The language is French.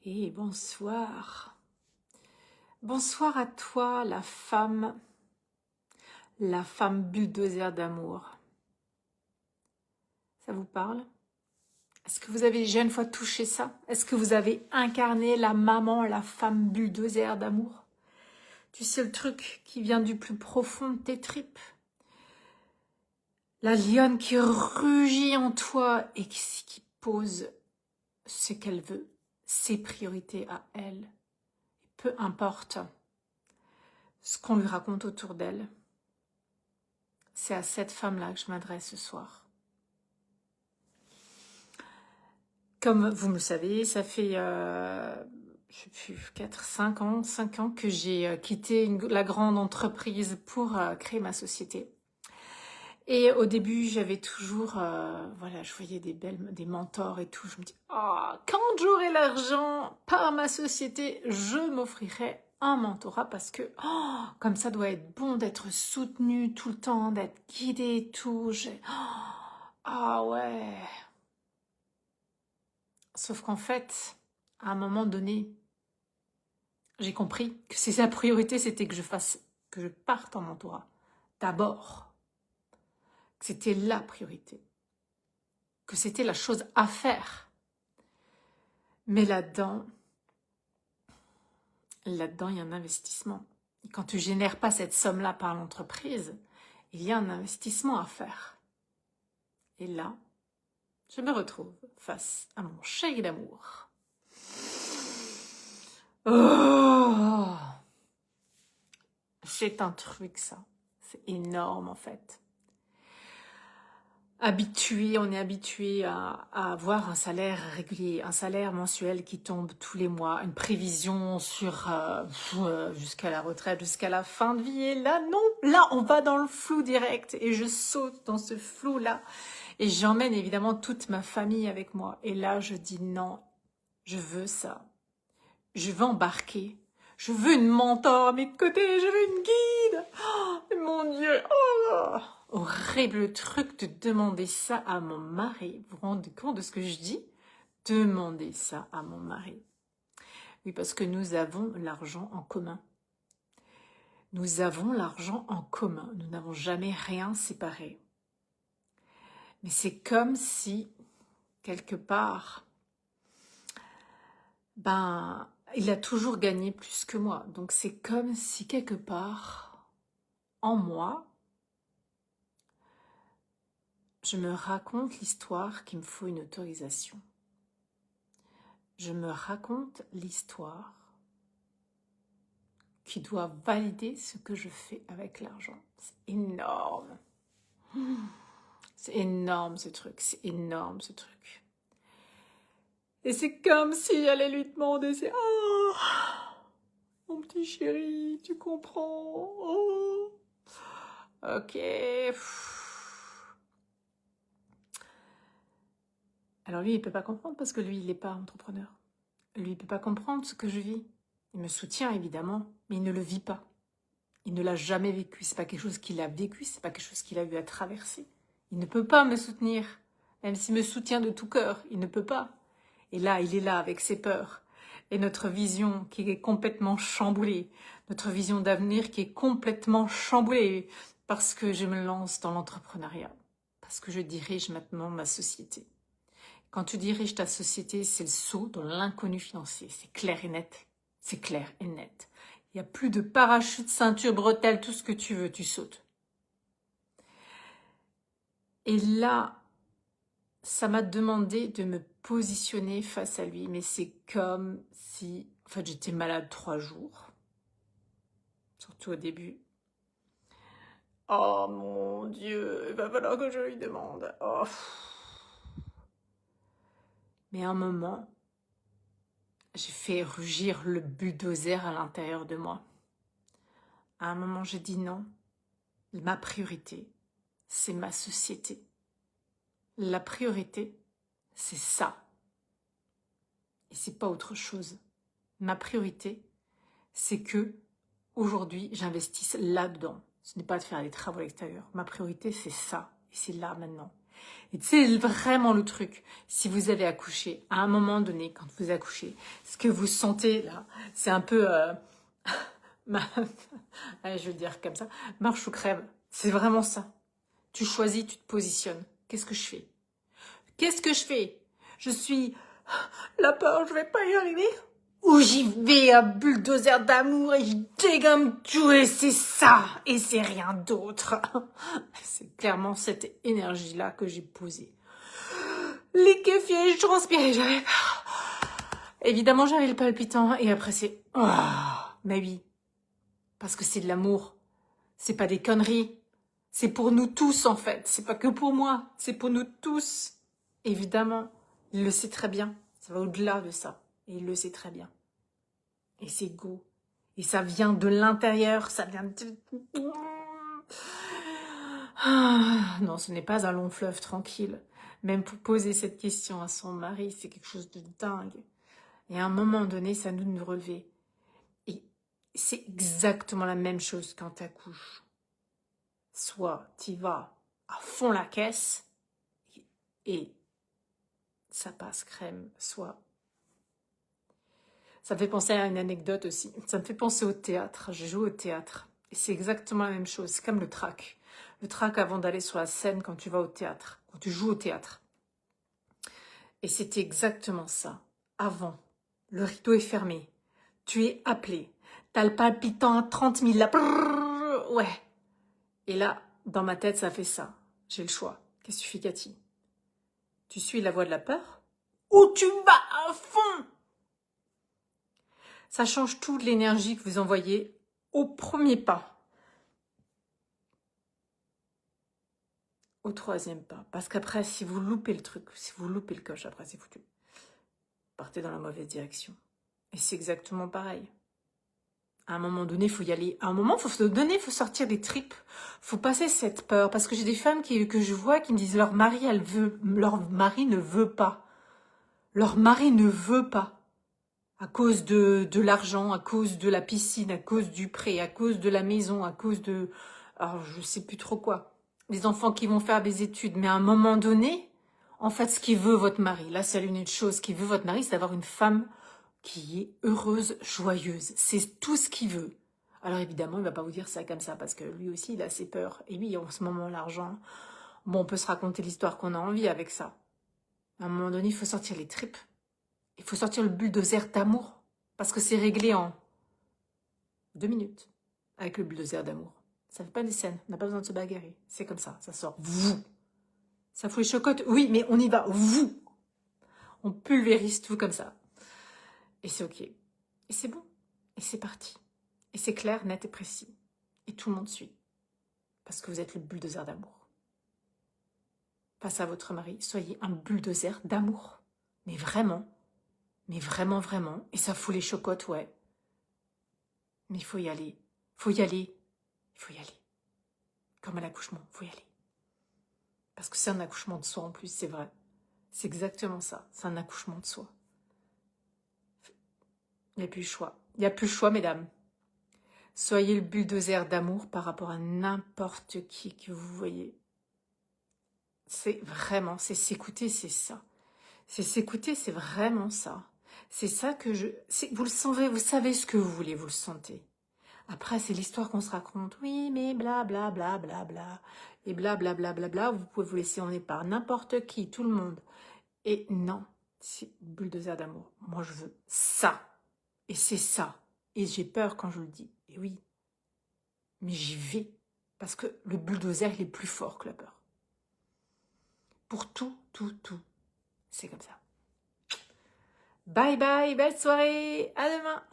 Et bonsoir. Bonsoir à toi, la femme bulldozer d'amour. Ça vous parle? Est-ce que vous avez déjà une fois touché ça? Est-ce que vous avez incarné la maman, la femme bulldozer d'amour? Tu sais, le truc qui vient du plus profond de tes tripes. La lionne qui rugit en toi et qui pose ce qu'elle veut, ses priorités à elle. Peu importe ce qu'on lui raconte autour d'elle. C'est à cette femme-là que je m'adresse ce soir. Comme vous me le savez, ça fait, je sais plus, 5 ans que j'ai quitté la grande entreprise pour créer ma société. Et au début, j'avais toujours, voilà, je voyais des mentors et tout. Je me dis, quand j'aurai l'argent par ma société, je m'offrirai un mentorat parce que, comme ça doit être bon d'être soutenu tout le temps, d'être guidé et tout. Ah ouais. Sauf qu'en fait, à un moment donné, j'ai compris que sa priorité, c'était que je parte en mentorat. D'abord. Que c'était la priorité. Que c'était la chose à faire. Mais là-dedans, il y a un investissement. Et quand tu génères pas cette somme-là par l'entreprise, il y a un investissement à faire. Et là, je me retrouve face à mon chéri d'amour. Oh, c'est un truc, ça. C'est énorme, en fait. On est habitué à avoir un salaire régulier, un salaire mensuel qui tombe tous les mois, une prévision sur jusqu'à la retraite, jusqu'à la fin de vie. Et là, non, là, on va dans le flou direct et je saute dans ce flou-là. Et j'emmène évidemment toute ma famille avec moi. Et là, je dis non, je veux ça. Je veux embarquer. Je veux une mentor à mes côtés, je veux une guide. Oh, mon Dieu, oh, horrible truc de demander ça à mon mari. Vous vous rendez compte de ce que je dis? Demander ça à mon mari. Oui, parce que nous avons l'argent en commun. Nous avons l'argent en commun. Nous n'avons jamais rien séparé. Mais c'est comme si, quelque part, il a toujours gagné plus que moi. Donc c'est comme si, quelque part, en moi, je me raconte l'histoire qu'il me faut une autorisation. Je me raconte l'histoire qui doit valider ce que je fais avec l'argent. C'est énorme. C'est énorme ce truc, c'est énorme ce truc. Et c'est comme si j'allais lui demander, c'est « Oh, mon petit chéri, tu comprends? Oh. Ok. » Alors lui, il ne peut pas comprendre parce que lui, il n'est pas entrepreneur. Lui, il ne peut pas comprendre ce que je vis. Il me soutient évidemment, mais il ne le vit pas. Il ne l'a jamais vécu. C'est pas quelque chose qu'il a vécu, c'est pas quelque chose qu'il a eu à traverser. Il ne peut pas me soutenir, même s'il me soutient de tout cœur. Il ne peut pas. Et là, il est là avec ses peurs. Et notre vision qui est complètement chamboulée. Notre vision d'avenir qui est complètement chamboulée. Parce que je me lance dans l'entrepreneuriat. Parce que je dirige maintenant ma société. Quand tu diriges ta société, c'est le saut dans l'inconnu financier. C'est clair et net. C'est clair et net. Il n'y a plus de parachute, ceinture, bretelle, tout ce que tu veux, tu sautes. Et là, ça m'a demandé de me positionner face à lui. Mais c'est comme si... En fait, j'étais malade 3 jours. Surtout au début. Oh mon Dieu, il va falloir que je lui demande. Oh. Mais à un moment, j'ai fait rugir le bulldozer à l'intérieur de moi. À un moment, j'ai dit non. Ma priorité, c'est ma société. La priorité, c'est ça. Et c'est pas autre chose. Ma priorité, c'est que aujourd'hui, j'investisse là-dedans. Ce n'est pas de faire des travaux à l'extérieur. Ma priorité, c'est ça. Et c'est là maintenant. Et c'est vraiment le truc. Si vous avez accouché, à un moment donné, quand vous accouchez, ce que vous sentez là, c'est un peu... allez, je vais dire comme ça, marche ou crève. C'est vraiment ça. Tu choisis, tu te positionnes. Qu'est-ce que je fais? Qu'est-ce que je fais? Je suis... La peur, je vais pas y arriver. Ou j'y vais à bulldozer d'amour et je dégomme tout et c'est ça. Et c'est rien d'autre. C'est clairement cette énergie-là que j'ai posée. Liquéfiée, je transpirais, j'avais peur. Évidemment, j'avais le palpitant et après c'est... Oh, mais oui, parce que c'est de l'amour. C'est pas des conneries. C'est pour nous tous en fait. C'est pas que pour moi. C'est pour nous tous. Évidemment, il le sait très bien. Ça va au-delà de ça. Et il le sait très bien. Et c'est go. Et ça vient de l'intérieur. Ça vient de... Ah, non, ce n'est pas un long fleuve tranquille. Même pour poser cette question à son mari, c'est quelque chose de dingue. Et à un moment donné, ça nous de nous relever. Et c'est exactement la même chose quand t'accouches. Soit t'y vas à fond la caisse et ça passe crème, soit... Ça me fait penser à une anecdote aussi. Ça me fait penser au théâtre. Je joue au théâtre. Et c'est exactement la même chose. C'est comme le track. Le track avant d'aller sur la scène quand tu vas au théâtre. Quand tu joues au théâtre. Et c'était exactement ça. Avant, le rideau est fermé. Tu es appelé. T'as le palpitant à 30 000 là. Brrr, ouais. Et là, dans ma tête, ça fait ça. J'ai le choix. Qu'est-ce que tu fais, Cathy? Tu suis la voie de la peur? Ou tu vas à fond? Ça change toute l'énergie que vous envoyez au premier pas. Au troisième pas. Parce qu'après, si vous loupez le truc, si vous loupez le coche, après c'est foutu. Partez dans la mauvaise direction. Et c'est exactement pareil. À un moment donné, il faut y aller. À un moment, il faut se donner, il faut sortir des tripes. Il faut passer cette peur. Parce que j'ai des femmes que je vois qui me disent leur mari ne veut pas. Leur mari ne veut pas. À cause de l'argent, à cause de la piscine, à cause du prêt, à cause de la maison, à cause de... Alors, je sais plus trop quoi. Les enfants qui vont faire des études. Mais à un moment donné, en fait, ce qu'il veut votre mari, là, c'est l'une chose. Ce qu'il veut votre mari, c'est d'avoir une femme qui est heureuse, joyeuse. C'est tout ce qu'il veut. Alors, évidemment, il va pas vous dire ça comme ça, parce que lui aussi, il a ses peurs. Et oui, en ce moment, l'argent... Bon, on peut se raconter l'histoire qu'on a envie avec ça. À un moment donné, il faut sortir les tripes. Il faut sortir le bulldozer d'amour. Parce que c'est réglé en 2 minutes. Avec le bulldozer d'amour. Ça fait pas des scènes. On n'a pas besoin de se bagarrer. C'est comme ça. Ça sort. Vous. Ça fout les chocottes. Oui, mais on y va. Vous. On pulvérise tout comme ça. Et c'est ok. Et c'est bon. Et c'est parti. Et c'est clair, net et précis. Et tout le monde suit. Parce que vous êtes le bulldozer d'amour. Face à votre mari, soyez un bulldozer d'amour. Mais vraiment. Mais vraiment, vraiment. Et ça fout les chocottes, ouais. Mais il faut y aller. Il faut y aller. Il faut y aller. Comme à l'accouchement, il faut y aller. Parce que c'est un accouchement de soi en plus, c'est vrai. C'est exactement ça. C'est un accouchement de soi. Il n'y a plus le choix. Il n'y a plus le choix, mesdames. Soyez le bulldozer d'amour par rapport à n'importe qui que vous voyez. C'est vraiment, c'est s'écouter, c'est ça. C'est s'écouter, c'est vraiment ça. C'est ça que vous le savez, vous savez ce que vous voulez, vous le sentez. Après, c'est l'histoire qu'on se raconte. Oui, mais bla bla bla bla bla. Et bla bla bla bla bla. Vous pouvez vous laisser emmener par n'importe qui, tout le monde. Et non, c'est bulldozer d'amour. Moi, je veux ça. Et c'est ça. Et j'ai peur quand je le dis. Et oui. Mais j'y vais. Parce que le bulldozer, il est plus fort que la peur. Pour tout, tout, tout. C'est comme ça. Bye bye, belle soirée. À demain.